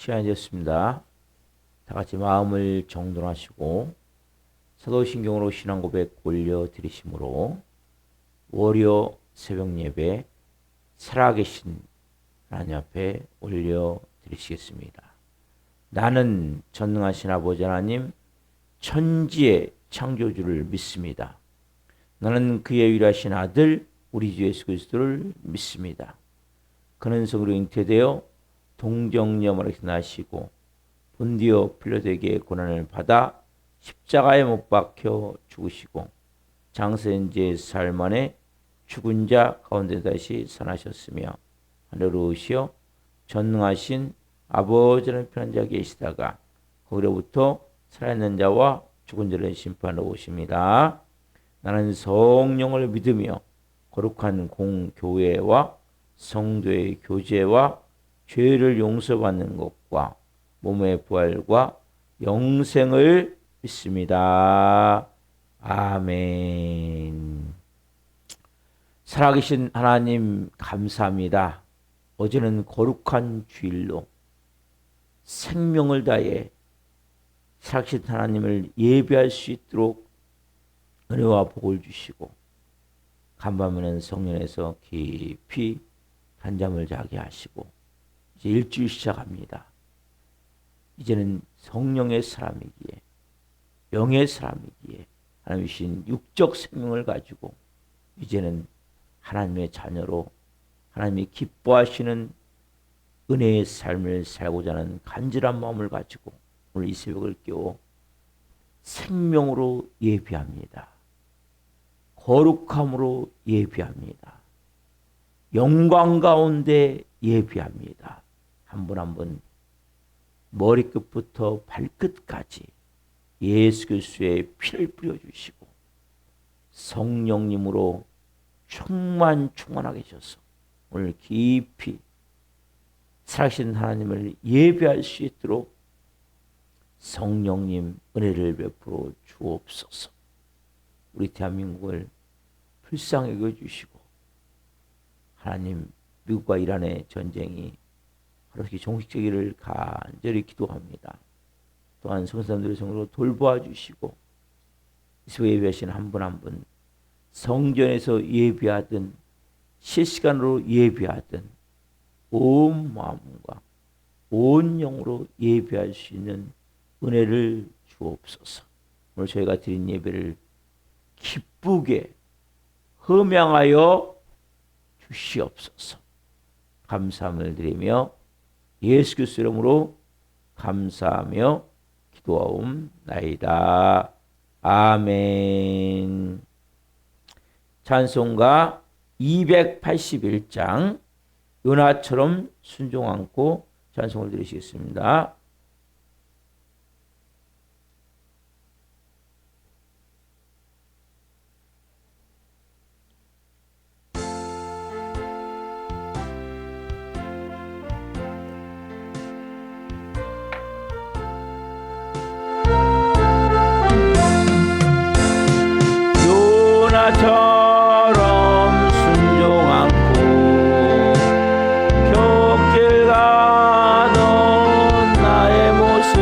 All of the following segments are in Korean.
시간이 됐습니다. 다 같이 마음을 정돈하시고 사도신경으로 신앙 고백 올려드리심으로 월요 새벽 예배 살아계신 하나님 앞에 올려드리시겠습니다. 나는 전능하신 아버지 하나님 천지의 창조주를 믿습니다. 나는 그의 유일하신 아들 우리 주 예수 그리스도를 믿습니다. 그는 성으로 잉태되어 동정녀마로 나시고 본디오 필라도에게 고난을 받아 십자가에 못 박혀 죽으시고 장세인 지 사흘 만에 죽은 자 가운데 다시 살아나셨으며 하늘로 오시어 전능하신 아버지는 편한 자 계시다가 거기로부터 살아있는 자와 죽은 자를 심판하러 오십니다. 나는 성령을 믿으며 거룩한 공교회와 성도의 교제와 죄를 용서받는 것과 몸의 부활과 영생을 믿습니다. 아멘. 살아계신 하나님 감사합니다. 어제는 거룩한 주일로 생명을 다해 살아계신 하나님을 예배할 수 있도록 은혜와 복을 주시고 간밤에는 성령에서 깊이 한잠을 자게 하시고 이제 일주일 시작합니다. 이제는 성령의 사람이기에 영의 사람이기에 하나님 주신 육적 생명을 가지고 이제는 하나님의 자녀로 하나님이 기뻐하시는 은혜의 삶을 살고자 하는 간절한 마음을 가지고 오늘 이 새벽을 깨워 생명으로 예비합니다. 거룩함으로 예비합니다. 영광 가운데 예비합니다. 한 분 한 분 머리끝부터 발끝까지 예수 그리스도의 피를 뿌려주시고 성령님으로 충만하게 하셔서 오늘 깊이 살아계신 하나님을 예배할 수 있도록 성령님 은혜를 베풀어 주옵소서. 우리 대한민국을 불쌍히 여겨주시고 하나님 미국과 이란의 전쟁이 하루씩 종식되기를 간절히 기도합니다. 또한 성사람들의 성으로 돌보아 주시고 이스라엘 예배하신 한 분 한 분 성전에서 예배하든 실시간으로 예배하든 온 마음과 온 영으로 예배할 수 있는 은혜를 주옵소서. 오늘 저희가 드린 예배를 기쁘게 흠양하여 주시옵소서. 감사함을 드리며 예수 그리스도 이름으로 감사하며 기도하옵나이다. 아멘. 찬송가 281장 요나처럼 순종 않고 찬송을 드리시겠습니다. 요나처럼 순종 않고 곁길 가던 나의 모습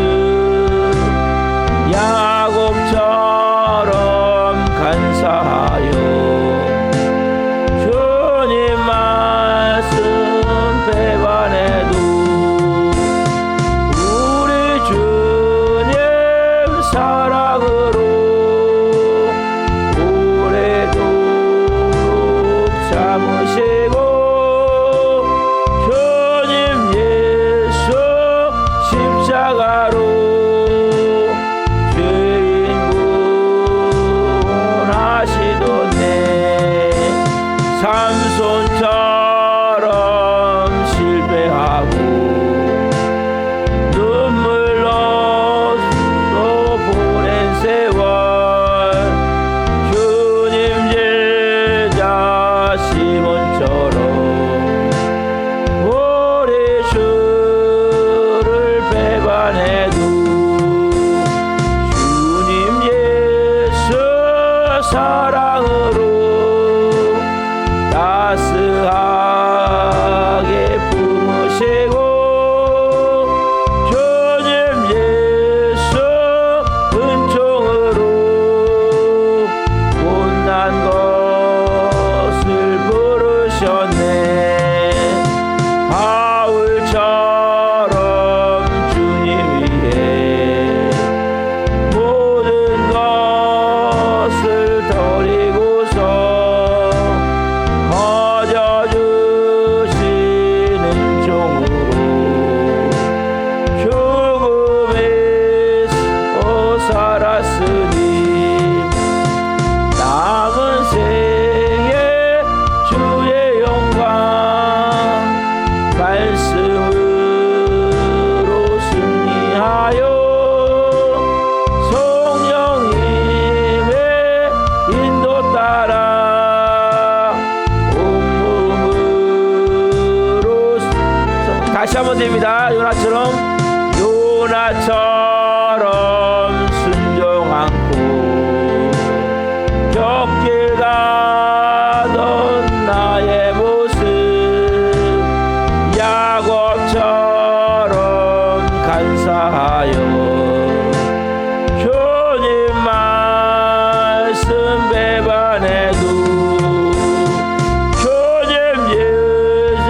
야곱처럼 간사하여 주님 말씀 배반해도 우리 주님 사랑으로 참으시고 주님 예수 십자가로 죄인 구원하시던데 삼손처럼 실패하고 눈물로 보낸 세월 주님 제자 시몬처럼 우리 주를 배반해도 주님 예수 사랑으로 따스하게 품으시고 다시 한번 됩니다. 요나처럼 순종 않고 곁길 가던 나의 모습 야곱처럼 간사하여 주님 말씀 배반해도 주님 예수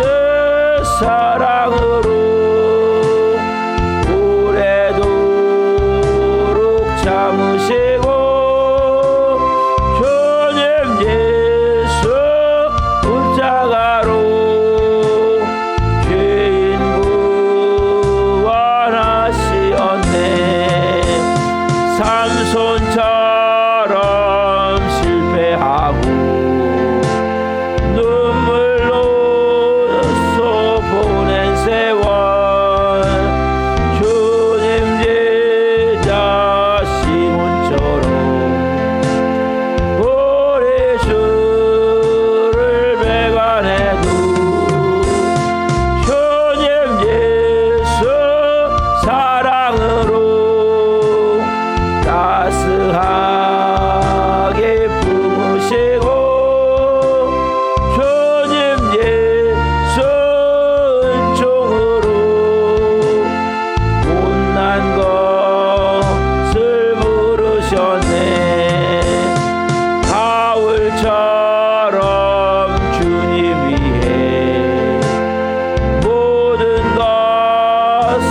사랑으로 오래도록 참으시고 주님 예수 십자가로 죄인 구원하시었네. 삼손처럼 실패하고 눈물로 보낸 세월 주님 제자 시몬처럼 우리 주를 배반해도 주님 예수 사랑으로 따스하게 품으시고 주님 예수 은총으로 못난 것을 부르셨네. 바울처럼 주님 위해 모든 것을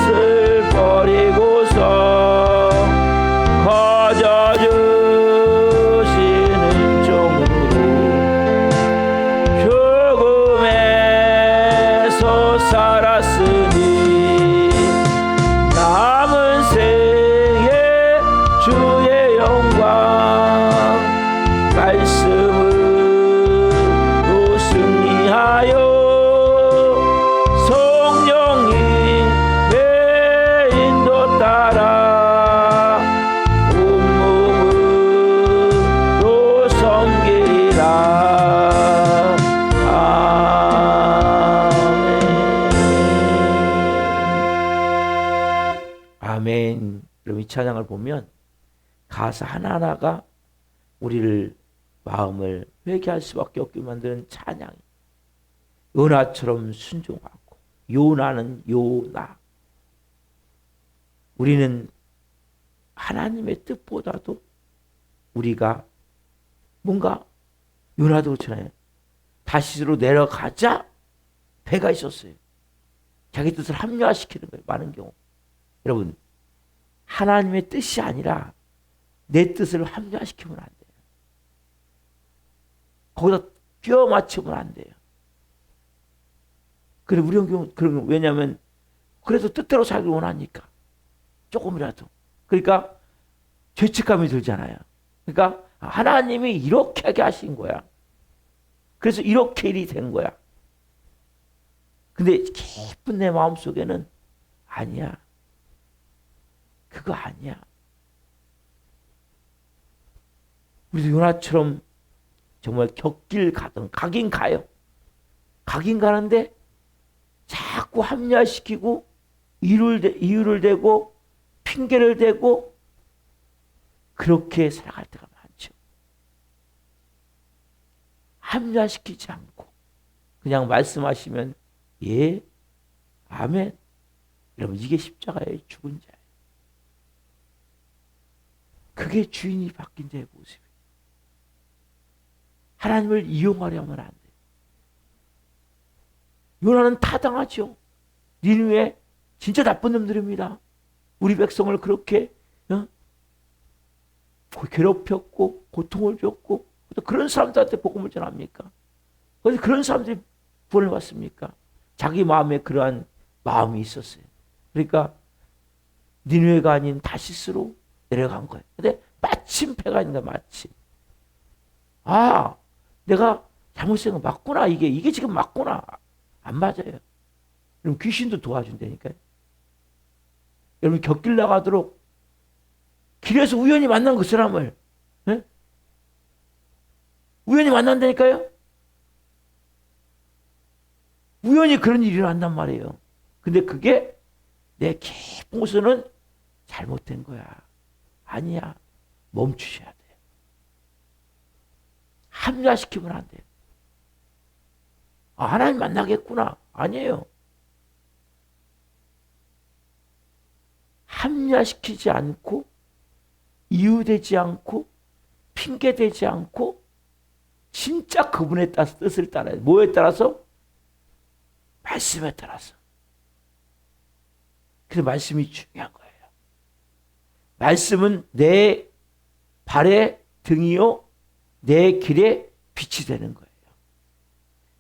버리고서 거저주시는 종으로 죽음에서 살았으니 남은 생에 주의 영광 말씀으로 승리하여 성령님의 인도 따라 온몸으로 섬기리라. 아멘. 그럼 이 찬양을 보면 가사 하나하나가 우리를 마음을 회개할 수밖에 없게 만드는 찬양이 요나처럼 순종하고 요나는 요나. 우리는 하나님의 뜻보다도 우리가 뭔가 요나도 그렇잖아요. 다시스로 내려가자 배가 있었어요. 자기 뜻을 합리화시키는 거예요. 많은 경우. 여러분 하나님의 뜻이 아니라 내 뜻을 합리화시키면 안 돼요. 거기다 끼워 맞추면 안 돼요. 그래 우리 경우 그런 왜냐하면 그래도 뜻대로 살기 원하니까 조금이라도. 그러니까 죄책감이 들잖아요. 그러니까 하나님이 이렇게 하게 하신 거야. 그래서 이렇게 일이 된 거야. 근데 깊은 내 마음속에는 아니야. 그거 아니야. 우리도 요나처럼 정말 곁길 가든 가긴 가요. 가긴 가는데 자꾸 합리화시키고 이유를 대고 핑계를 대고 그렇게 살아갈 때가 많죠. 합리화시키지 않고 그냥 말씀하시면 예, 아멘. 여러분 이게 십자가의 죽은 자예요. 그게 주인이 바뀐 자의 모습이에요. 하나님을 이용하려면 안 돼요. 요나는 타당하죠. 니느웨 진짜 나쁜 놈들입니다. 우리 백성을 그렇게 괴롭혔고 고통을 줬고 그런 사람들한테 복음을 전합니까? 그래서 그런 사람들이 구원을 받습니까? 자기 마음에 그러한 마음이 있었어요. 그러니까 니느웨가 아닌 다시스로 내려간 거예요. 근데 마침 배가 있는 거야. 마침. 아, 내가 잘못된 거 맞구나. 이게 지금 맞구나. 안 맞아요. 그럼 귀신도 도와준다니까요. 여러분 곁길 나가도록 길에서 우연히 만난 그 사람을 우연히 만난다니까요. 우연히 그런 일이 일어난단 말이에요. 근데 그게 내 깊은 곳에는 잘못된 거야. 아니야. 멈추셔야 돼. 합리화시키면 안 돼요. 아, 하나님 만나겠구나. 아니에요. 합리화시키지 않고, 이유되지 않고, 핑계대지 않고, 진짜 그분의 뜻을 따라야 돼. 뭐에 따라서? 말씀에 따라서. 그래서 말씀이 중요한 거예요. 말씀은 내 발의 등이요, 내 길에 빛이 되는 거예요.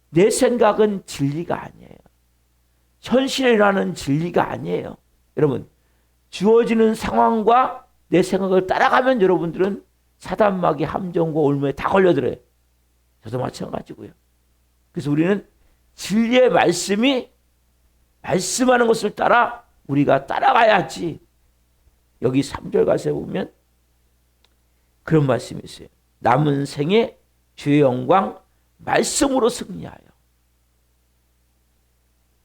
내 생각은 진리가 아니에요. 현실에 일어나는 진리가 아니에요. 여러분, 주어지는 상황과 내 생각을 따라가면 여러분들은 사단마귀 함정과 올무에 다 걸려들어요. 저도 마찬가지고요. 그래서 우리는 진리의 말씀이 말씀하는 것을 따라 우리가 따라가야지. 여기 3절 가서 보면 그런 말씀이 있어요. 남은 생에 주의 영광 말씀으로 승리하여.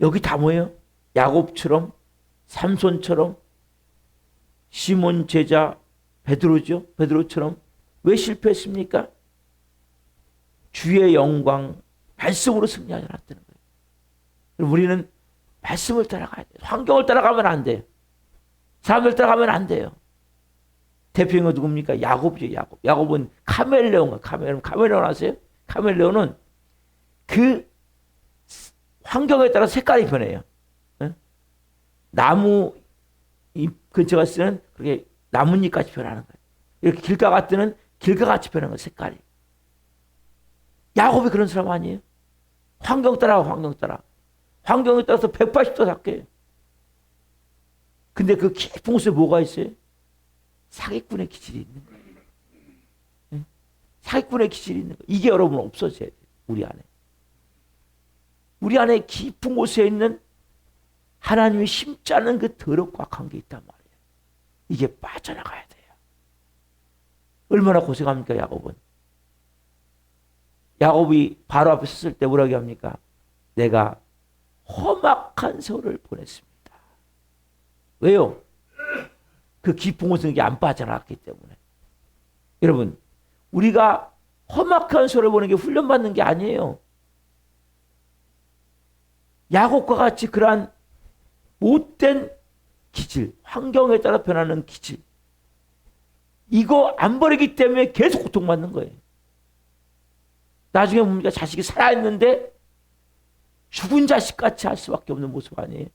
여기 다 뭐예요? 야곱처럼, 삼손처럼, 시몬 제자 베드로죠. 베드로처럼 왜 실패했습니까? 주의 영광 말씀으로 승리하지 않았다는 거예요. 우리는 말씀을 따라가야 돼요. 환경을 따라가면 안 돼요. 사람들 따라가면 안 돼요. 대표가 누굽니까? 야곱이죠. 야곱. 야곱은 카멜레온. 카멜레온 아세요? 카멜레온은 그 환경에 따라 색깔이 변해요. 나무 잎 근처 갔을 때는 그렇게 나뭇잎같이 변하는 거예요. 이렇게 길가 갔을 때는 길가같이 변하는 거예요. 색깔이. 야곱이 그런 사람 아니에요? 환경 따라 환경 따라. 환경에 따라서 180도 바뀌어요. 근데 그 깊은 곳에 뭐가 있어요? 사기꾼의 기질이 있는 거예요. 사기꾼의 기질이 있는 거예요. 이게 여러분 없어져야 돼요. 우리 안에. 우리 안에 깊은 곳에 있는 하나님이 심지 않은 그 더럽고 악한 게 있단 말이에요. 이게 빠져나가야 돼요. 얼마나 고생합니까, 야곱은? 야곱이 바로 앞에 섰을 때 뭐라고 합니까? 내가 험악한 세월을 보냈습니다. 왜요? 그 깊은 곳은 이게 안 빠져나갔기 때문에. 여러분, 우리가 험악한 세월을 보는 게 훈련받는 게 아니에요. 야곱과 같이 그러한 못된 기질, 환경에 따라 변하는 기질, 이거 안 버리기 때문에 계속 고통받는 거예요. 나중에 뭡니까? 자식이 살아있는데 죽은 자식같이 할 수밖에 없는 모습 아니에요?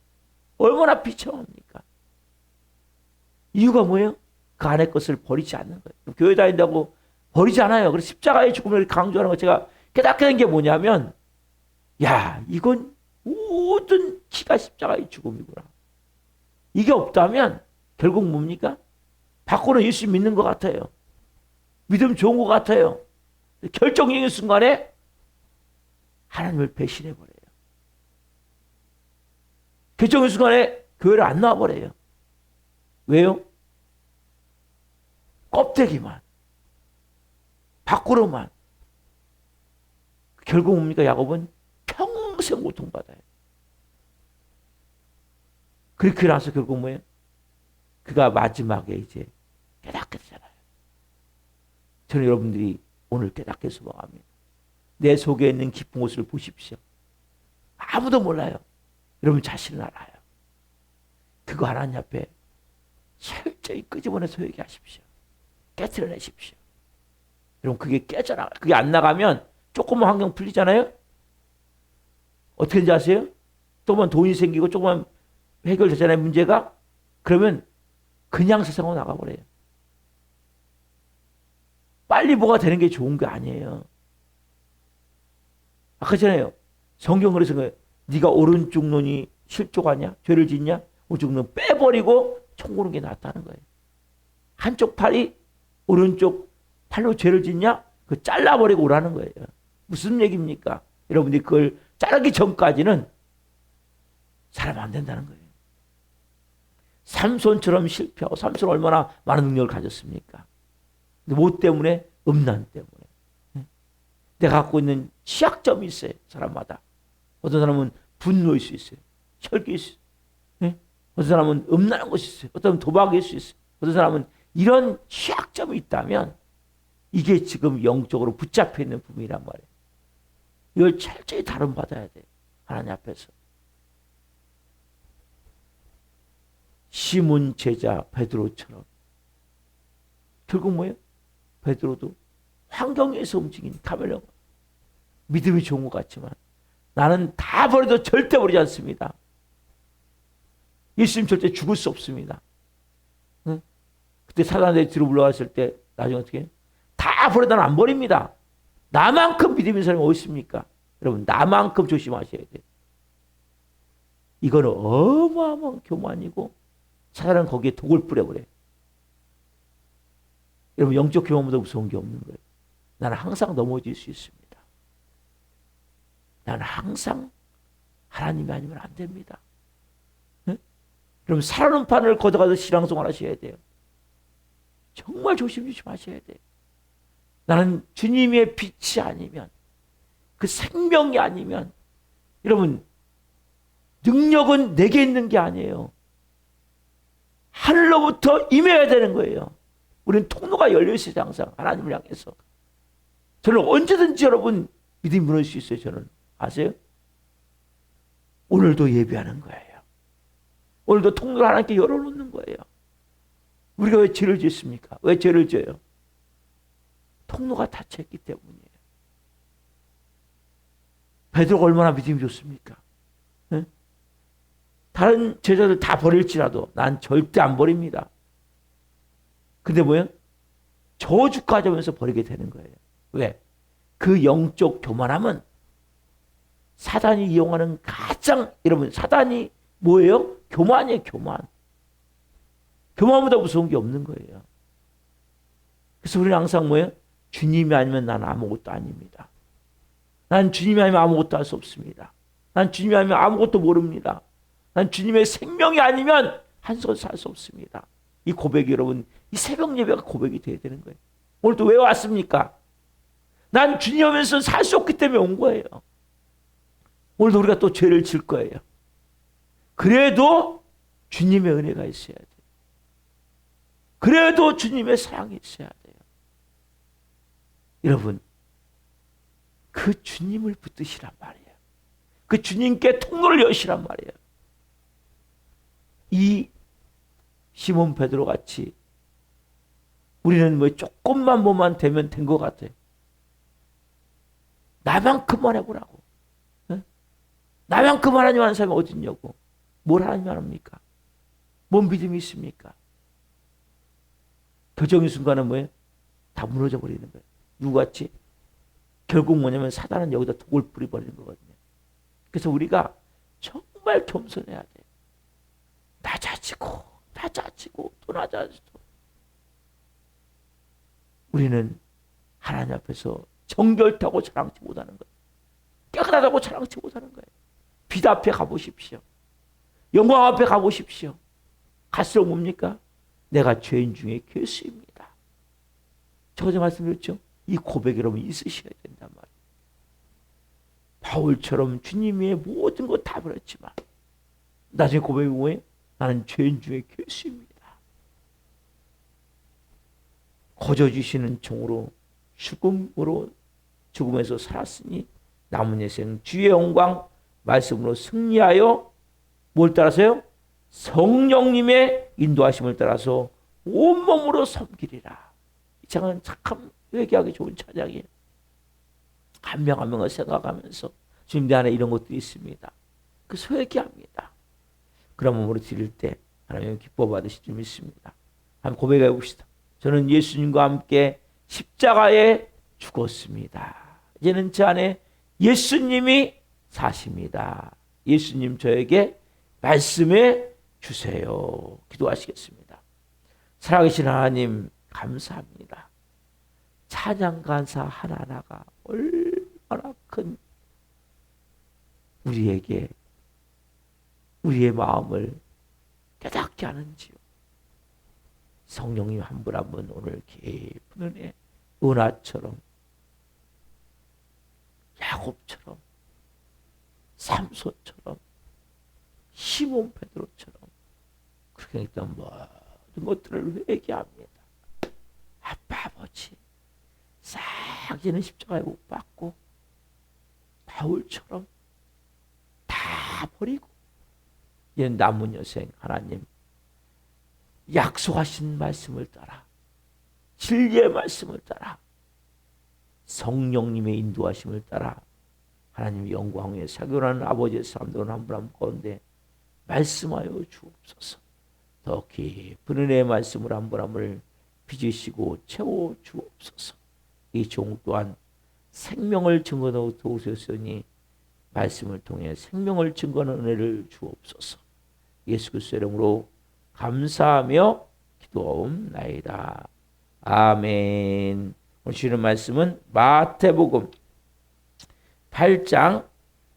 얼마나 비참합니까? 이유가 뭐예요? 그 안의 것을 버리지 않는 거예요. 교회 다닌다고 버리지 않아요. 그래서 십자가의 죽음을 강조하는 거 제가 깨닫게 된 게 뭐냐면, 야, 이건 모든 키가 십자가의 죽음이구나. 이게 없다면 결국 뭡니까? 밖으로 예수 믿는 것 같아요. 믿음 좋은 것 같아요. 결정적인 순간에 하나님을 배신해버려요. 결정적인 순간에 교회를 안 나와버려요. 왜요? 껍데기만. 밖으로만. 결국 뭡니까? 야곱은 평생 고통받아요. 그렇게 나서 결국 뭐예요? 그가 마지막에 이제 깨닫게 되잖아요. 저는 여러분들이 오늘 깨닫게 소망합니다. 내 속에 있는 깊은 곳을 보십시오. 아무도 몰라요. 여러분 자신을 알아요. 그거 하나님 앞에 철저히 끄집어내서 얘기하십시오. 깨트려내십시오. 여러분 그게 깨져나가요. 그게 안 나가면 조금만 환경 풀리잖아요. 어떻게 되는지 아세요? 조금만 돈이 생기고 조금만 해결되잖아요. 문제가. 그러면 그냥 세상으로 나가버려요. 빨리 뭐가 되는 게 좋은 게 아니에요. 아까 전에요. 성경 그래서 네가 오른쪽 눈이 실족하냐? 죄를 짓냐? 오른쪽 눈 빼버리고 총 고는 게 낫다는 거예요. 한쪽 팔이 오른쪽 팔로 죄를 짓냐? 그 잘라버리고 오라는 거예요. 무슨 얘기입니까? 여러분들이 그걸 자르기 전까지는 살아면 안 된다는 거예요. 삼손처럼 실패하고, 삼손 얼마나 많은 능력을 가졌습니까? 근데 뭐 때문에? 음란 때문에. 내가 갖고 있는 취약점이 있어요. 사람마다. 어떤 사람은 분노일 수 있어요. 혈기 있어요. 어떤 사람은 음란한 것이 있어요. 어떤 사람은 도박일 수 있어요. 어떤 사람은 이런 취약점이 있다면 이게 지금 영적으로 붙잡혀 있는 부분이란 말이에요. 이걸 철저히 다름받아야 돼요. 하나님 앞에서. 시몬 제자 베드로처럼 결국 뭐예요? 베드로도 환경에서 움직인 카멜레온. 믿음이 좋은 것 같지만 나는 다 버려도 절대 버리지 않습니다. 예수님 절대 죽을 수 없습니다. 응? 그때 사단들이 뒤로 물러갔을 때 나중에 어떻게 해요? 다 버려도 안 버립니다. 나만큼 믿음 있는 사람이 어디 있습니까? 여러분 나만큼 조심하셔야 돼요. 이거는 어마어마한 교만이고 사단은 거기에 독을 뿌려버려요. 여러분 영적 교만보다 무서운 게 없는 거예요. 나는 항상 넘어질 수 있습니다. 나는 항상 하나님이 아니면 안 됩니다. 네? 그럼 살아는 판을 걷어가서 신앙생활 하셔야 돼요. 정말 조심하셔야 돼요. 나는 주님의 빛이 아니면 그 생명이 아니면 여러분 능력은 내게 있는 게 아니에요. 하늘로부터 임해야 되는 거예요. 우리는 통로가 열려있어요. 항상 하나님을 향해서. 저는 언제든지 여러분 믿음이 무너질 수 있어요. 저는 아세요? 오늘도 예배하는 거예요. 오늘도 통로를 하나님께 열어놓는 거예요. 우리가 왜 죄를 짓습니까? 왜 죄를 져요? 통로가 닫혀있기 때문이에요. 베드로가 얼마나 믿음이 좋습니까? 네? 다른 제자들 다 버릴지라도 난 절대 안 버립니다. 근데 뭐예요? 저주까지 하면서 버리게 되는 거예요. 왜? 그 영적 교만함은 사단이 이용하는 가장 여러분 사단이 뭐예요? 교만이에요. 교만. 교만보다 무서운 게 없는 거예요. 그래서 우리는 항상 뭐예요? 주님이 아니면 난 아무것도 아닙니다. 난 주님이 아니면 아무것도 할 수 없습니다. 난 주님이 아니면 아무것도 모릅니다. 난 주님의 생명이 아니면 한손 살 수 없습니다. 이 고백이 여러분 이 새벽 예배가 고백이 돼야 되는 거예요. 오늘 또 왜 왔습니까? 난 주님 오면서 살 수 없기 때문에 온 거예요. 오늘도 우리가 또 죄를 질 거예요. 그래도 주님의 은혜가 있어야 돼요. 그래도 주님의 사랑이 있어야 돼요. 여러분 그 주님을 붙드시란 말이에요. 그 주님께 통로를 여시란 말이에요. 이 시몬 베드로 같이 우리는 뭐 조금만 뭐만 되면 된 것 같아요. 나만큼만 해보라고. 네? 나만큼 하나님 하는 사람이 어디 있냐고. 뭘 하나님 합니까? 뭔 믿음이 있습니까? 결정의 순간은 뭐예요? 다 무너져 버리는 거예요. 누구같이? 결국 뭐냐면 사단은 여기다 독을 뿌려버리는 거거든요. 그래서 우리가 정말 겸손해야 돼요. 낮아지고 또 낮아지고. 우리는 하나님 앞에서 정결타고 자랑치 못하는 거예요. 깨끗하다고 자랑치 못하는 거예요. 빛 앞에 가보십시오. 영광 앞에 가보십시오. 갈수록 뭡니까? 내가 죄인 중에 괴수입니다. 저 어제 말씀드렸죠? 이 고백이 여러분 있으셔야 된단 말이에요. 바울처럼 주님의 모든 것 다 버렸지만 나중에 고백이 뭐예요? 나는 죄인 중에 괴수입니다. 거저주시는 종으로 죽음에서 살았으니 남은 여생 주의 영광 말씀으로 승리하여 뭘 따라서요? 성령님의 인도하심을 따라서 온몸으로 섬기리라. 이 찬양은 참 회개하기 좋은 찬양이에요. 한 명 한 명을 생각하면서 주님 내 안에 이런 것들이 있습니다. 그래서 회개합니다. 그런 몸으로 드릴 때 하나님 기뻐 받으실 줄 믿습니다. 한번 고백해 봅시다. 저는 예수님과 함께 십자가에 죽었습니다. 이제는 제 안에 예수님이 사십니다. 예수님 저에게 말씀해 주세요. 기도하시겠습니다. 살아계신 하나님 감사합니다. 찬양 간사 하나하나가 얼마나 큰 우리에게 우리의 마음을 깨닫게 하는지요. 성령님 한 분 한 분 오늘 깊은 은혜 은하처럼 야곱처럼 삼손처럼 시몬 베드로처럼 악행했던 모든 것들을 회개합니다. 아빠 아버지 싹 이제는 십자가에 못 박고 바울처럼 다 버리고 이제 남은 여생 하나님 약속하신 말씀을 따라 진리의 말씀을 따라 성령님의 인도하심을 따라 하나님 영광 위에 사교라는 아버지의 사람들은 한 분 한 분 가운데 말씀하여 주옵소서. 더 깊은 은혜의 말씀을 한 분 한 분을 빚으시고 채워 주옵소서. 이 종 또한 생명을 증거하고 도우셨으니 말씀을 통해 생명을 증거하는 은혜를 주옵소서. 예수 그리스도의 이름으로 감사하며 기도하옵나이다. 아멘. 오늘 주시는 말씀은 마태복음 8장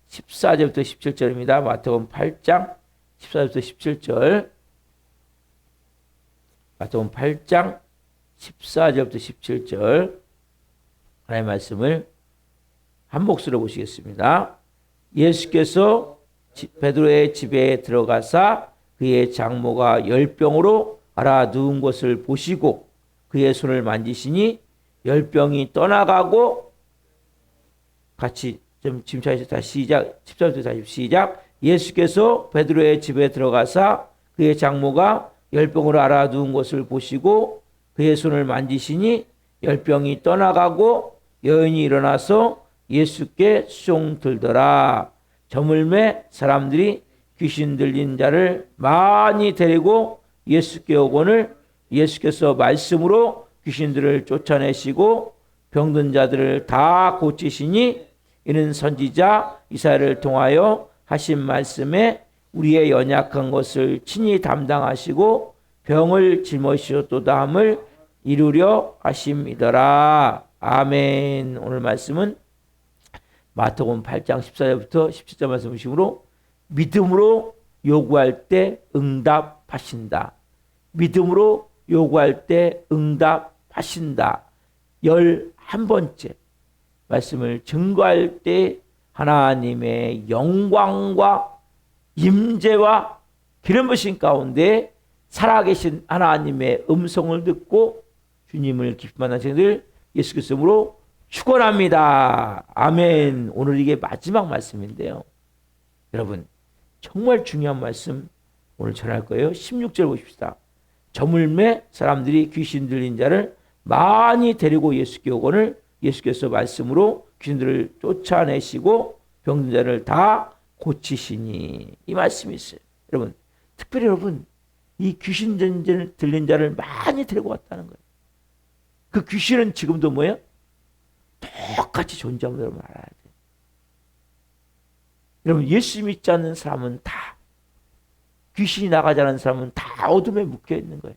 14절부터 17절입니다. 마태복음 8장 14절부터 17절. 마태복음 8장 14절부터 17절. 하나님의 말씀을 한 목소리로 보시겠습니다. 예수께서 베드로의 집에 들어가사 그의 장모가 열병으로 앓아 누운 것을 보시고 그의 손을 만지시니 열병이 떠나가고, 같이 좀 짐차에서 다시 시작. 14절부터 다시 시작. 예수께서 베드로의 집에 들어가사 그의 장모가 열병으로 앓아 누운 것을 보시고 그의 손을 만지시니 열병이 떠나가고 여인이 일어나서 예수께 수종 들더라. 저물매 사람들이 귀신 들린 자를 많이 데리고 예수께 오거늘 예수께서 말씀으로 귀신들을 쫓아내시고 병든 자들을 다 고치시니 이는 선지자 이사야를 통하여 하신 말씀에 우리의 연약한 것을 친히 담당하시고 병을 짊어지셨도다 함을 이루려 하심이더라. 아멘. 오늘 말씀은 마태복음 8장 14절부터 17절 말씀 보시므로 믿음으로 요구할 때 응답하신다. 믿음으로 요구할 때 응답하신다. 11번째 말씀을 증거할 때 하나님의 영광과 임재와 기름 부으심 가운데 살아계신 하나님의 음성을 듣고 주님을 깊이 만난 자들 예수 그리스도로 축원합니다. 아멘. 오늘 이게 마지막 말씀인데요. 여러분 정말 중요한 말씀 오늘 전할 거예요. 16절 보십시다. 저물매 사람들이 귀신 들린 자를 많이 데리고 예수께 오거늘 예수께서 말씀으로 귀신들을 쫓아내시고 병든 자를 다 고치시니, 이 말씀이 있어요. 여러분 특별히 여러분 이 귀신 들린 자를 많이 데리고 왔다는 거예요. 그 귀신은 지금도 뭐예요? 똑같이 존재함을 여러분 알아야 돼요. 여러분 예수 믿지 않는 사람은 다, 귀신이 나가지 않은 사람은 다 어둠에 묶여 있는 거예요.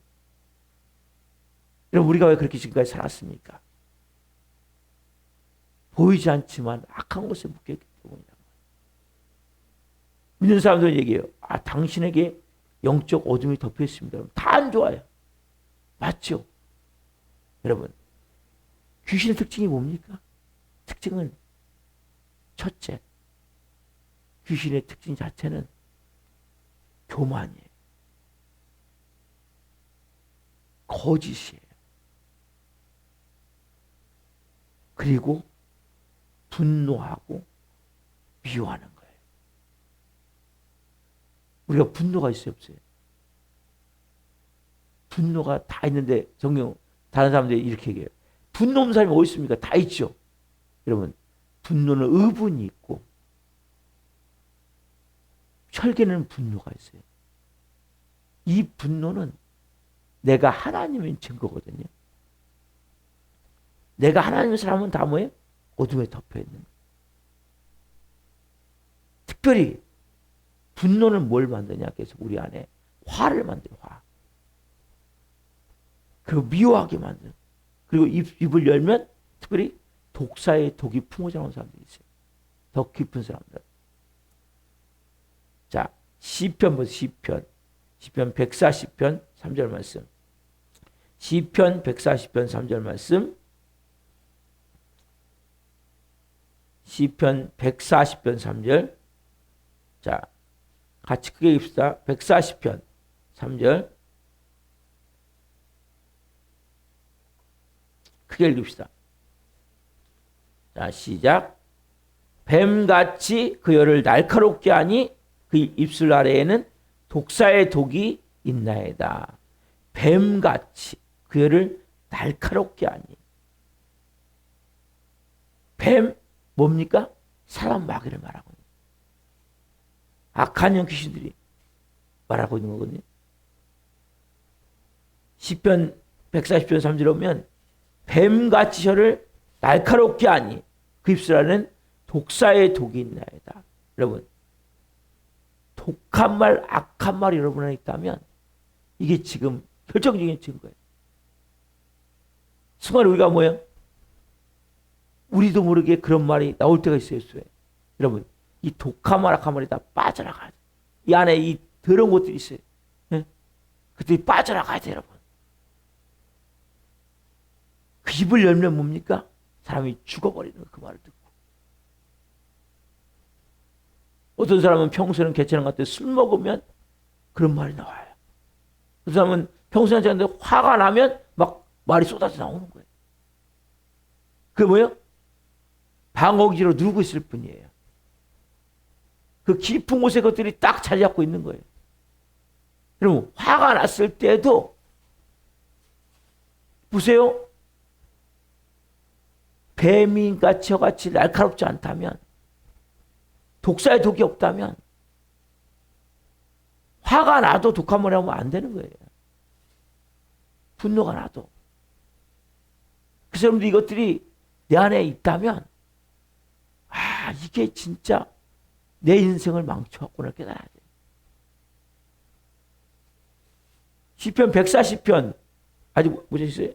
여러분 우리가 왜 그렇게 지금까지 살았습니까? 보이지 않지만 악한 것에 묶여 있기 때문이다. 믿는 사람들은 얘기해요. 아, 당신에게 영적 어둠이 덮여 있습니다. 다 안 좋아요. 맞죠? 여러분 귀신의 특징이 뭡니까? 특징은 첫째, 귀신의 특징 자체는 교만이에요. 거짓이에요. 그리고 분노하고 미워하는 거예요. 우리가 분노가 있어요, 없어요? 분노가 다 있는데 성경 다른 사람들이 이렇게 얘기해요. 분노 없는 사람이 어디 있습니까? 다 있죠. 여러분 분노는 의분이 있고 혈기는 분노가 있어요. 이 분노는 내가 하나님인 증거거든요. 내가 하나님의 사람은 다 뭐예요? 어둠에 덮여 있는 거예요. 특별히 분노는 뭘 만드냐? 그래서 우리 안에 화를 만들어. 화. 그리고 미워하게 만드는. 그리고 입을 열면 특별히 독사의 독이 품어져 나오는 사람들이 있어요. 더 깊은 사람들. 자, 시편 보세요. 시편 140편 3절 말씀. 시편 140편 3절 말씀. 시편 140편 3절. 자, 같이 크게 읽읍시다. 140편 3절. 크게 읽읍시다. 자, 시작. 뱀같이 그 혀를 날카롭게 하니 그 입술 아래에는 독사의 독이 있나이다. 뱀같이 그 혀를 날카롭게 하니. 뱀 뭡니까? 사람 마귀를 말하고 있는, 악한 영 귀신들이 말하고 있는 거거든요. 시편 140편 3절에 보면 뱀같이 혀를 날카롭게 하니 그 입술 안에는 독사의 독이 있나이다. 여러분, 독한 말, 악한 말이 여러분 안에 있다면 이게 지금 결정적인 증거예요. 순간 우리가 뭐예요? 우리도 모르게 그런 말이 나올 때가 있어요. 수에. 여러분, 이 독한 말, 악한 말이 다 빠져나가야 돼요. 이 안에 이 더러운 것들이 있어요. 네? 그들이 빠져나가야 돼요, 여러분. 그 입을 열면 뭡니까? 사람이 죽어버리는 그 말을 듣고. 어떤 사람은 평소에는 괜찮은 것 같아요. 술 먹으면 그런 말이 나와요. 어떤 사람은 평소에 괜찮은데 화가 나면 막 말이 쏟아져 나오는 거예요. 그게 뭐예요? 방어기로 누르고 있을 뿐이에요. 그 깊은 곳에 것들이 딱 자리 잡고 있는 거예요. 여러분, 화가 났을 때도 보세요. 뱀이같이 혀같이 날카롭지 않다면, 독사의 독이 없다면 화가 나도 독한 말이 하면 안 되는 거예요. 분노가 나도. 그래서 여러분들 이것들이 내 안에 있다면 이게 진짜 내 인생을 망쳐왔구나 깨달아야 돼요. 시편 140편 아직 보셨어요?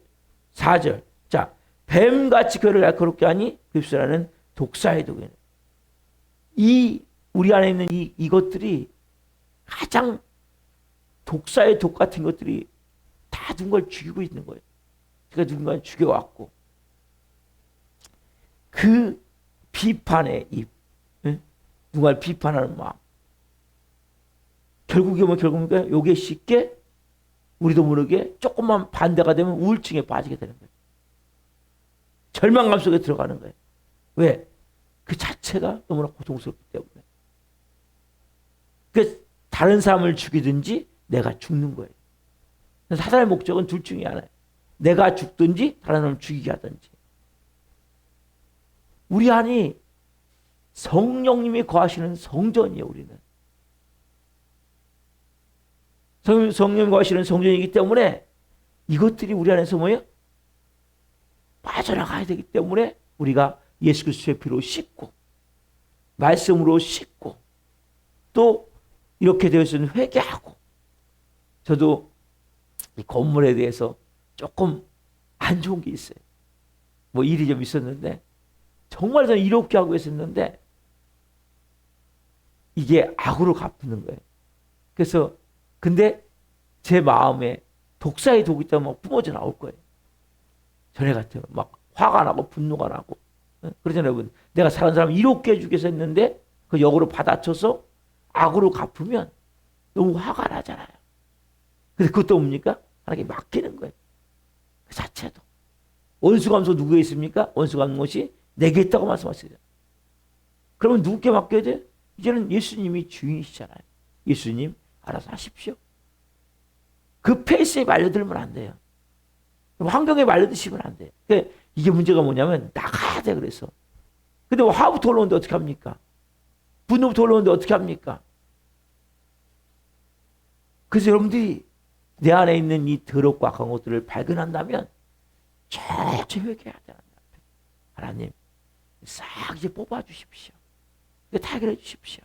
4절. 자, 뱀같이 그를 날카롭게 하니 그 입술에는 독사의 독이. 이 우리 안에 있는 이것들이 가장 독사의 독 같은 것들이 다 누군가를 죽이고 있는 거예요. 그러니까 누군가를 죽여왔고 그 비판의 입, 누군가를 비판하는 마음. 결국에 요게 쉽게 우리도 모르게 조금만 반대가 되면 우울증에 빠지게 되는 거예요. 절망감 속에 들어가는 거예요. 왜? 그 자체가 너무나 고통스럽기 때문에. 그 다른 사람을 죽이든지 내가 죽는 거예요. 사단의 목적은 둘 중에 하나예요. 내가 죽든지 다른 사람을 죽이게 하든지. 우리 안이 성령님이 거하시는 성전이에요. 우리는. 성령님이 거하시는 성전이기 때문에 이것들이 우리 안에서 뭐예요? 빠져나가야 되기 때문에 우리가 예수 그리스도의 피로 씻고 말씀으로 씻고 또 이렇게 되어서는 회개하고. 저도 이 건물에 대해서 조금 안 좋은 게 있어요. 뭐 일이 좀 있었는데 정말 저는 이롭게 하고 있었는데 이게 악으로 갚는 거예요. 그래서 근데 제 마음에 독사의 독이 있다면 막 뿜어져 나올 거예요. 전에 같아요. 막 화가 나고 분노가 나고. 그러잖아요, 여러분. 내가 사는 사람 이롭게 해주기 위해서 했는데 그 역으로 받아쳐서 악으로 갚으면 너무 화가 나잖아요. 근데 그것도 뭡니까? 하나님께 맡기는 거예요. 그 자체도. 원수감소 누구에 있습니까? 원수감 것이 내게 있다고 말씀하시죠. 그러면 누구께 맡겨야 돼? 이제는 예수님이 주인이시잖아요. 예수님 알아서 하십시오. 그 페이스에 말려들면 안 돼요. 환경에 말려드시면 안 돼요. 그러니까 이게 문제가 뭐냐면 나가야 돼. 그래서. 근데 화부터 올라오는데 어떻게 합니까? 분노부터 올라오는데 어떻게 합니까? 그래서 여러분들이 내 안에 있는 이 더럽고 악한 것들을 발견한다면 철저히 회개해야 돼요. 하나님 싹 이제 뽑아주십시오. 다 해결해 주십시오.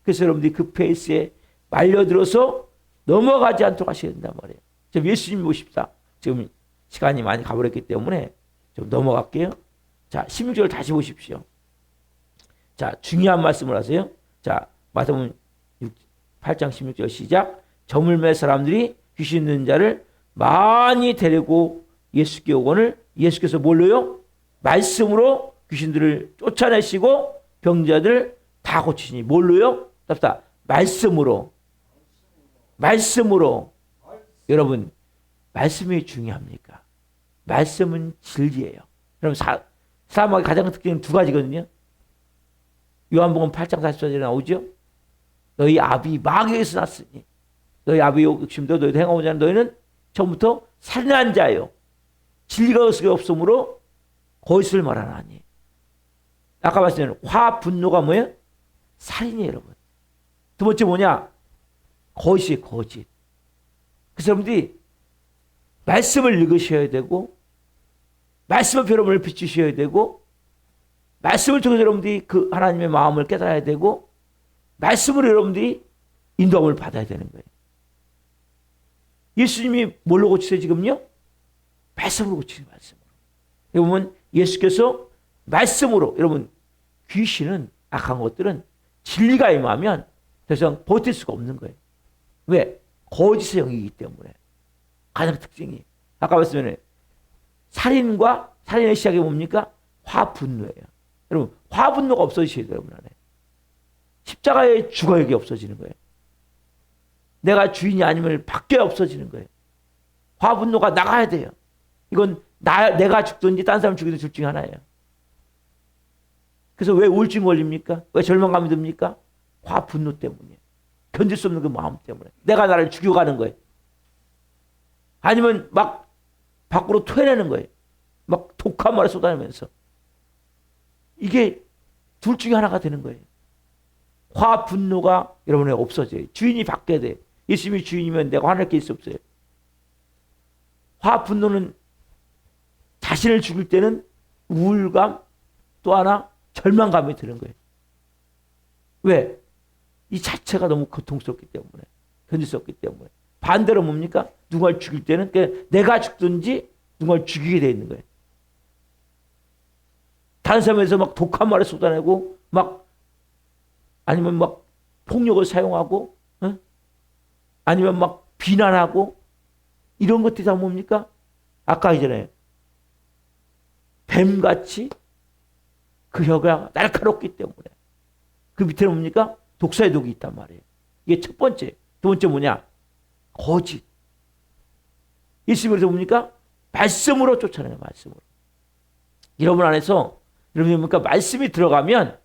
그래서 여러분들이 그 페이스에 말려들어서 넘어가지 않도록 하셔야 된단 말이에요. 지금 예수님 모십시다. 지금 시간이 많이 가버렸기 때문에 좀 넘어갈게요. 자, 16절 다시 보십시오. 자, 중요한 말씀을 하세요. 자, 마태복음 8장 16절 시작. 저물 매 사람들이 귀신 있는 자를 많이 데리고 예수께 오거늘 예수께서 뭘로요? 말씀으로 귀신들을 쫓아내시고 병자들 다 고치시니 뭘로요? 답답. 말씀으로. 말씀으로. 여러분, 말씀이 중요합니까? 말씀은 진리예요. 여러분, 사람의 가장 특징은 두 가지거든요. 요한복음 8장 44절에 나오죠. 너희 아비 마귀에서 났으니 너희 아비 욕심도 너희도 행하고자 하는 너희는 처음부터 살인한 자요. 진리가 그 속에 없으므로 거짓을 말하나니. 아까 말씀드린 화, 분노가 뭐예요? 살인이에요, 여러분. 두 번째 뭐냐? 거짓이에요, 거짓. 그래서 여러분들이 말씀을 읽으셔야 되고, 말씀의 여러분을 비추셔야 되고, 말씀을 통해서 여러분들이 그 하나님의 마음을 깨달아야 되고, 말씀으로 여러분들이 인도함을 받아야 되는 거예요. 예수님이 뭘로 고치세요, 지금요? 말씀으로 고치세요, 말씀으로. 여러분, 예수께서 말씀으로, 여러분, 귀신은, 악한 것들은 진리가 임하면 더 이상 버틸 수가 없는 거예요. 왜? 거짓의 영이기 때문에. 가장 특징이. 아까 말씀드린 살인과 살인의 시작이 뭡니까? 화, 분노예요. 여러분, 화, 분노가 없어지셔야 돼요, 여러분 안에. 십자가에 죽어야 이게 없어지는 거예요. 내가 주인이 아님을 바뀌어야 없어지는 거예요. 화, 분노가 나가야 돼요. 이건 내가 죽든지 딴 사람 죽이든 둘 중에 하나예요. 그래서 왜 우울증 걸립니까? 왜 절망감이 듭니까? 화, 분노 때문이에요. 견딜 수 없는 그 마음 때문에. 내가 나를 죽여가는 거예요. 아니면 막 밖으로 토해내는 거예요. 막 독한 말을 쏟아내면서. 이게 둘 중에 하나가 되는 거예요. 화, 분노가 여러분의 없어져요. 주인이 바뀌어야 돼요. 예수님이 주인이면 내가 화낼 게 있을 수 없어요. 화, 분노는 자신을 죽일 때는 우울감, 또 하나 절망감이 드는 거예요. 왜? 이 자체가 너무 고통스럽기 때문에, 견딜 수 없기 때문에. 반대로 뭡니까? 누군가를 죽일 때는 내가 죽든지 누군가를 죽이게 돼 있는 거예요. 다른 사람에서 막 독한 말을 쏟아내고 막 아니면 막 폭력을 사용하고 아니면 막 비난하고 이런 것들이 다 뭡니까? 아까 이전에 뱀같이 그 혀가 날카롭기 때문에 그 밑에는 뭡니까? 독사의 독이 있단 말이에요. 이게 첫 번째. 두 번째 뭐냐? 거짓. 예수님께서 뭡니까? 말씀으로 쫓아내요. 말씀으로. 여러분 안에서 여러분이 뭡니까? 말씀이 들어가면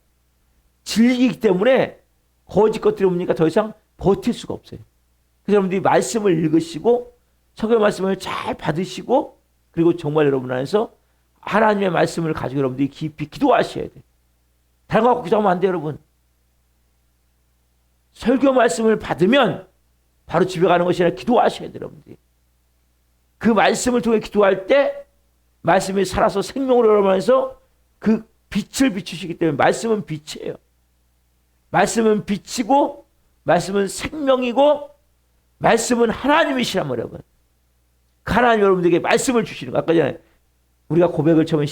진리이기 때문에 거짓 것들이 뭡니까? 더 이상 버틸 수가 없어요. 그래서 여러분들이 말씀을 읽으시고 성경 말씀을 잘 받으시고 그리고 정말 여러분 안에서 하나님의 말씀을 가지고 여러분들이 깊이 기도하셔야 돼요. 다른 거 갖고 기도하면 안 돼요, 여러분. 설교 말씀을 받으면 바로 집에 가는 것이 아니라 기도하셔야 돼요, 여러분들이. 그 말씀을 통해 기도할 때 말씀이 살아서 생명으로 여러분에서 그 빛을 비추시기 때문에 말씀은 빛이에요. 말씀은 빛이고 말씀은 생명이고 말씀은 하나님이시란 말이에요, 여러분. 하나님 여러분들에게 말씀을 주시는 거. 아까 전에 우리가 고백을 처음에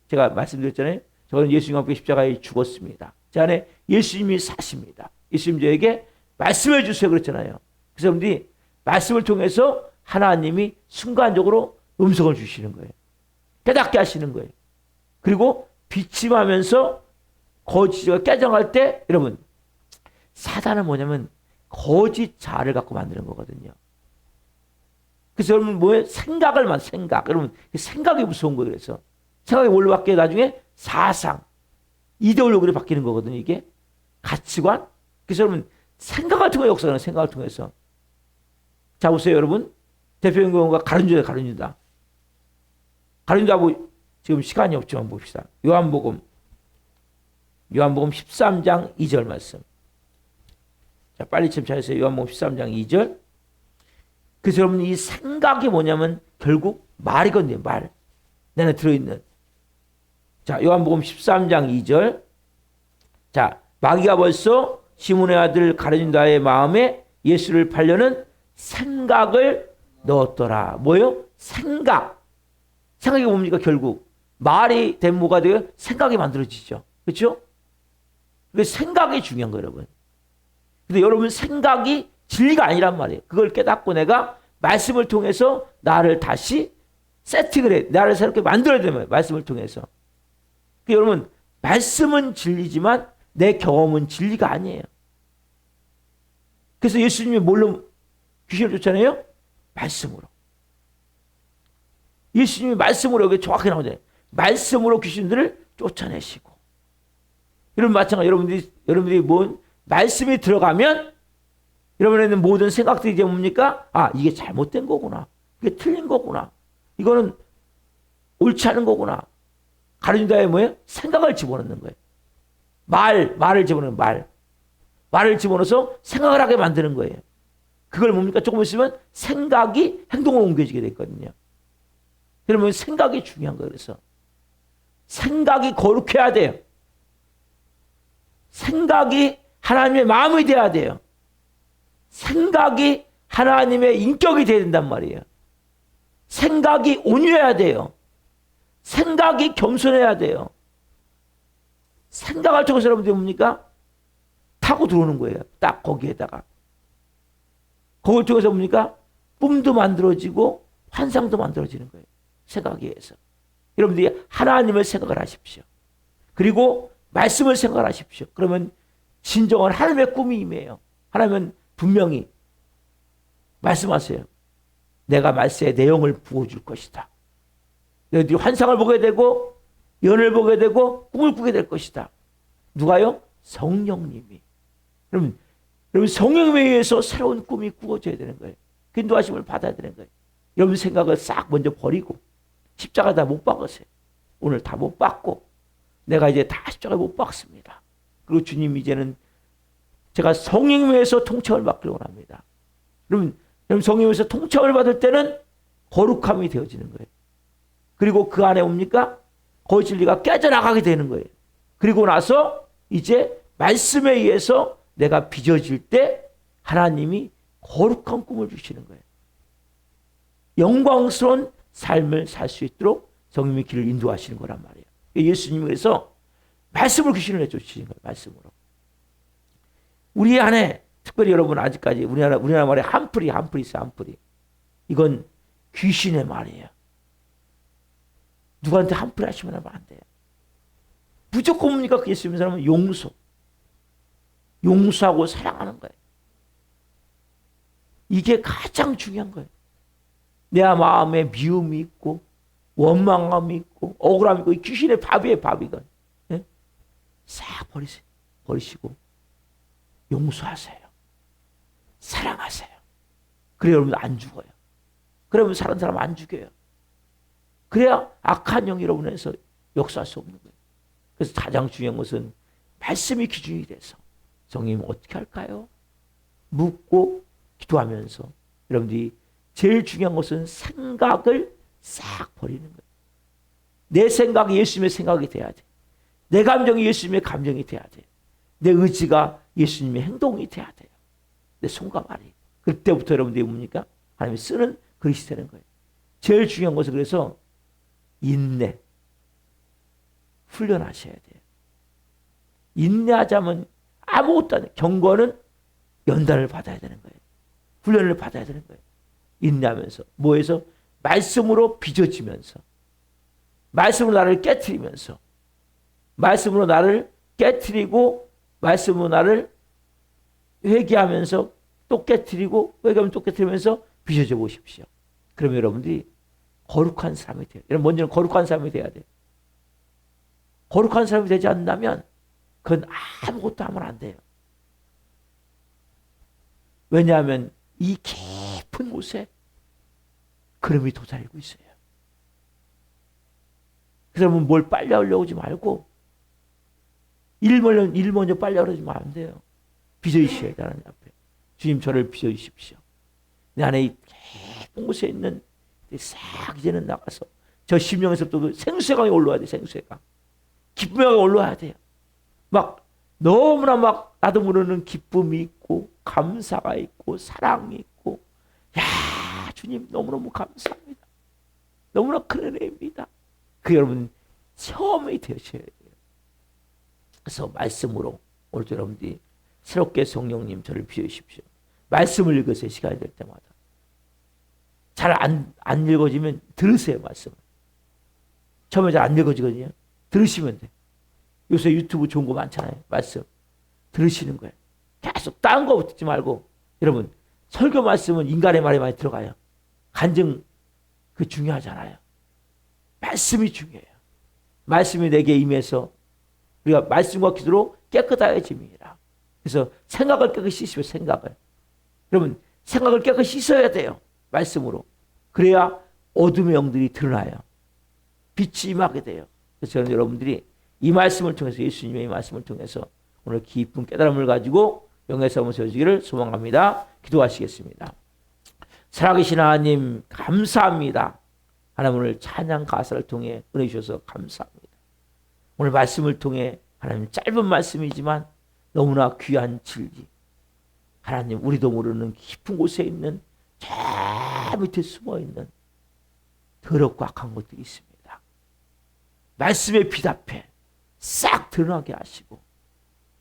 제가 말씀드렸잖아요. 저는 예수님과 함께 십자가에 죽었습니다. 제 안에 예수님이 사십니다. 예수님 저에게 말씀해 주세요 그랬잖아요. 그래서 여러분들이 말씀을 통해서 하나님이 순간적으로 음성을 주시는 거예요. 깨닫게 하시는 거예요. 그리고 비침하면서 거짓과 깨정할 때 여러분 사단은 뭐냐면 거짓 자아를 갖고 만드는 거거든요. 그래서 여러분 뭐예요? 생각. 여러분 생각이 무서운 거예요. 그래서 생각이 뭘로 바뀌어요? 나중에 사상, 이데올로기로 바뀌는 거거든요. 이게 가치관. 그래서 여러분 생각을 통해 역사하는 생각을 통해서. 자 보세요 여러분. 대표적인 경우가 가룟유다. 가룟유다 뭐 지금 시간이 없지만 봅시다. 요한복음 13장 2절 말씀. 자 빨리 좀 찾으세요. 요한복음 13장 2절. 그래서 여러분 이 생각이 뭐냐면 결국 말이거든요. 말. 내 안에 들어있는. 자 요한복음 13장 2절. 자 마귀가 벌써 시몬의 아들 가룟유다의 마음에 예수를 팔려는 생각을 넣었더라. 뭐요? 생각. 생각이 뭡니까? 결국 말이 된 뭐가 돼요? 생각이 만들어지죠. 그렇죠? 그래서 생각이 중요한 거예요, 여러분. 근데 여러분 생각이 진리가 아니란 말이에요. 그걸 깨닫고 내가 말씀을 통해서 나를 다시 세팅을 해. 나를 새롭게 만들어야 되는 말씀을 통해서. 그러니까 여러분 말씀은 진리지만 내 경험은 진리가 아니에요. 그래서 예수님이 뭘로 귀신을 쫓아내요? 말씀으로. 예수님이 말씀으로 여기 정확히 나오잖아요. 말씀으로 귀신들을 쫓아내시고. 여러분 마찬가지. 여러분들이 뭔 말씀이 들어가면 여러분에는 모든 생각들이 이제 뭡니까? 아, 이게 잘못된 거구나. 이게 틀린 거구나. 이거는 옳지 않은 거구나. 가르친다에 뭐예요? 생각을 집어넣는 거예요. 말을 집어넣는 말. 말을 집어넣어서 생각을 하게 만드는 거예요. 그걸 뭡니까? 조금 있으면 생각이 행동으로 옮겨지게 됐거든요. 그러면 생각이 중요한 거예요. 그래서 생각이 거룩해야 돼요. 생각이 하나님의 마음이 돼야 돼요. 생각이 하나님의 인격이 돼야 된단 말이에요. 생각이 온유해야 돼요. 생각이 겸손해야 돼요. 생각을 통해서 여러분들이 뭡니까? 타고 들어오는 거예요. 딱 거기에다가. 그걸 통해서 뭡니까? 꿈도 만들어지고 환상도 만들어지는 거예요. 생각에 의해서. 여러분들이 하나님을 생각을 하십시오. 그리고 말씀을 생각하십시오. 그러면 진정한 하나님의 꿈이 임해요. 하나님은 분명히 말씀하세요. 내가 말씀의 내용을 부어줄 것이다. 너희들이 환상을 보게 되고 연을 보게 되고 꿈을 꾸게 될 것이다. 누가요? 성령님이. 여러분 성령님에 의해서 새로운 꿈이 꾸어져야 되는 거예요. 인도하심을 받아야 되는 거예요. 여러분 생각을 싹 먼저 버리고 십자가 다 못 박으세요. 오늘 다 못 박고 내가 이제 다 십자가 못 박습니다. 그리고 주님 이제는 제가 성령님에서 통칭을 받기를 원합니다. 여러분 성령님에서 통칭을 받을 때는 거룩함이 되어지는 거예요. 그리고 그 안에 뭡니까? 거짓 진리가 깨져나가게 되는 거예요. 그리고 나서 이제 말씀에 의해서 내가 빚어질 때 하나님이 거룩한 꿈을 주시는 거예요. 영광스러운 삶을 살 수 있도록 성령님의 길을 인도하시는 거란 말이에요. 예수님이 그래서 말씀으로 귀신을 내쫓으시는 거예요. 말씀으로. 우리 안에 특별히 여러분 아직까지 우리나라 말에 한풀이 있어요. 한풀이. 이건 귀신의 말이에요. 누구한테 한풀이 하시면 하면 안 돼요. 무조건 뭡니까? 그 예수 믿는 사람은 용서하고 사랑하는 거예요. 이게 가장 중요한 거예요. 내 마음에 미움이 있고 원망감이 있고 억울함이 있고 귀신의 밥이에요. 이건. 네? 싹 버리시고 용서하세요. 사랑하세요. 그래야 여러분 안 죽어요. 그러면 사는 사람 안 죽여요. 그래야 악한 영이 여러분에서 역사할 수 없는 거예요. 그래서 가장 중요한 것은 말씀이 기준이 돼서 성령님 어떻게 할까요? 묻고 기도하면서 여러분들이 제일 중요한 것은 생각을 싹 버리는 거예요. 내 생각이 예수님의 생각이 돼야 돼. 내 감정이 예수님의 감정이 돼야 돼. 내 의지가 예수님의 행동이 돼야 돼요. 내 손과 말이. 그때부터 여러분들이 뭡니까? 하나님이 쓰는 그릇이 되는 거예요. 제일 중요한 것은 그래서 인내. 훈련하셔야 돼요. 인내하자면 아무것도 안 돼. 경고는 연단을 받아야 되는 거예요. 훈련을 받아야 되는 거예요. 인내하면서. 뭐해서? 말씀으로 빚어지면서. 말씀으로 나를 깨트리면서. 말씀으로 나를 깨트리고 말씀으로 나를 회개하면서 또 깨트리고 회개하면 또 깨트리면서 빚어져 보십시오. 그러면 여러분들이 거룩한 사람이 돼요. 여러분 먼저는 거룩한 사람이 돼야 돼요. 거룩한 사람이 되지 않는다면 그건 아무것도 하면 안 돼요. 왜냐하면 이 깊은 곳에 그름이 도사리고 있어요. 그래서 뭘 빨리 하려고 하지 말고 일 먼저 빨리 하려고 하면 안 돼요. 빚어주셔야 돼요. 하나님 앞에. 주님 저를 빚어주십시오. 내 안에 이 깊은 곳에 있는 싹 이제는 나가서 저 심령에서부터 생수의 강이 올라와야 돼요. 생수의 강. 기쁨의 강이 올라와야 돼요. 막 너무나 막 나도 모르는 기쁨이 있고 감사가 있고 사랑이 있고 야 주님 너무너무 감사합니다. 너무나 큰 은혜입니다. 그 여러분 체험이 되셔야 돼요. 그래서 말씀으로 오늘도 여러분들이 새롭게 성령님 저를 비워주십시오. 말씀을 읽으세요. 시간이 될 때마다. 잘 안 읽어지면 들으세요. 말씀을. 처음에 잘 안 읽어지거든요. 들으시면 돼요. 요새 유튜브 좋은 거 많잖아요. 말씀. 들으시는 거예요. 계속 딴 거 듣지 말고 여러분 설교 말씀은 인간의 말이 많이 들어가요. 간증 그 중요하잖아요. 말씀이 중요해요. 말씀이 내게 임해서 우리가 말씀과 기도로 깨끗하여짐이라. 그래서 생각을 깨끗이 씻으면 생각을. 그러면 생각을 깨끗이 씻어야 돼요. 말씀으로. 그래야 어둠의 영들이 드러나요. 빛이 임하게 돼요. 그래서 저는 여러분들이 이 말씀을 통해서, 예수님의 이 말씀을 통해서 오늘 깊은 깨달음을 가지고 영의 삶을 세워지기를 소망합니다. 기도하시겠습니다. 살아계신 하나님 감사합니다. 하나님 오늘 찬양 가사를 통해 은혜 주셔서 감사합니다. 오늘 말씀을 통해 하나님 짧은 말씀이지만 너무나 귀한 진리. 하나님 우리도 모르는 깊은 곳에 있는 저 밑에 숨어있는 더럽고 악한 것들이 있습니다. 말씀의 빛 앞에 싹 드러나게 하시고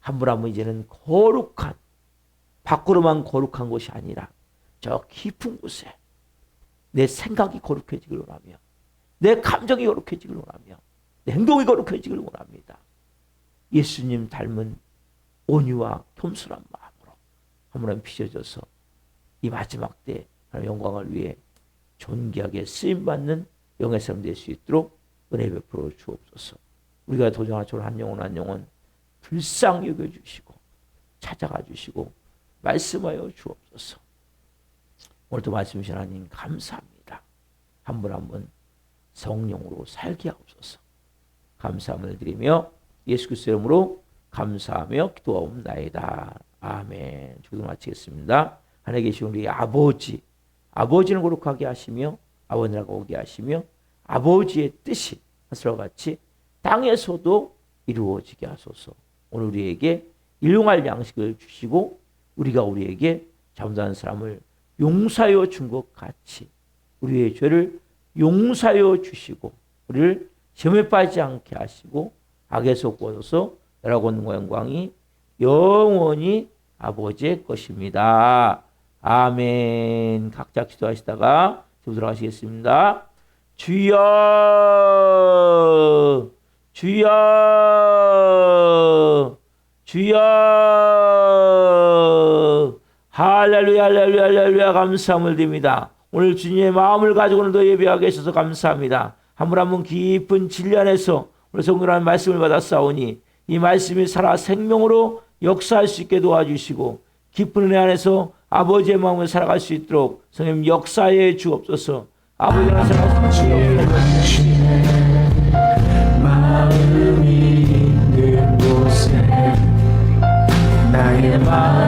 한 분 한 분 이제는 거룩한, 밖으로만 거룩한 것이 아니라 저 깊은 곳에 내 생각이 거룩해지길 원하며 내 감정이 거룩해지길 원하며 내 행동이 거룩해지길 원합니다. 예수님 닮은 온유와 겸손한 마음으로 한 분 한 분 빚어져서 이 마지막 때 영광을 위해 존귀하게 쓰임받는 영의 사람 될 수 있도록 은혜 베풀어 주옵소서. 우리가 도전할 줄 한 영혼 한 영혼 불쌍히 여겨주시고 찾아가 주시고 말씀하여 주옵소서. 오늘도 말씀 주신 하나님 감사합니다. 한 분 한 분 성령으로 살게 하옵소서. 감사함을 드리며 예수 그리스도의 이름으로 감사하며 기도하옵나이다. 아멘. 기도 마치겠습니다. 하늘에 계신 우리 아버지, 아버지는 거룩하게 하시며 아버지라고 오게 하시며 아버지의 뜻이 하늘과 같이 땅에서도 이루어지게 하소서. 오늘 우리에게 일용할 양식을 주시고 우리가 우리에게 잘못한 사람을 용서하여 준 것 같이 우리의 죄를 용서하여 주시고 우리를 시험에 빠지지 않게 하시고 악에서 구원하소서. 나라와 권능과 영광이 영원히 아버지의 것입니다. 아멘. 각자 기도하시다가 좀 들어가시겠습니다. 주여, 주여, 주여. 할렐루야, 할렐루야, 할렐루야. 감사함을 드립니다. 오늘 주님의 마음을 가지고 오늘도 예배하게 하셔서 감사합니다. 한 분 한 분 깊은 진리 안에서 오늘 성령의 말씀을 받았사오니 이 말씀이 살아 생명으로 역사할 수 있게 도와주시고 깊은 은혜 안에서 아버지의 마음을 살아갈 수 있도록 성령 역사해 주옵소서. 아버지가 살아갈 수 있도록 마음이 있는 곳에 나의 마음